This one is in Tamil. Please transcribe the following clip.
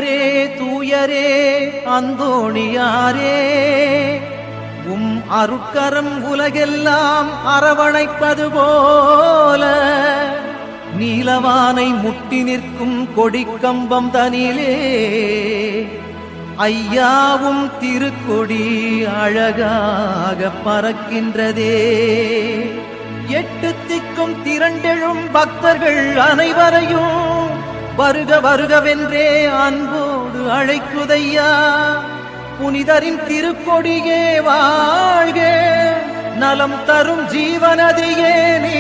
தூயரே தூயரே அந்தோணியாரே, உம் அருட்கரம் உலகெல்லாம் அரவணைப்பது போல, நீலவானை முட்டி நிற்கும் கொடிக்கம்பம் தனிலே ஐயாவும் திருக்கொடி அழகாக பறக்கின்றதே. எட்டு திக்கும் திரண்டெழும் பக்தர்கள் அனைவரையும் வருக வருகவென்றே அன்போடு அழைக்குதையா. புனிதரின் திருக்கொடியே வாழ்க, நலம் தரும் ஜீவனதியே நீ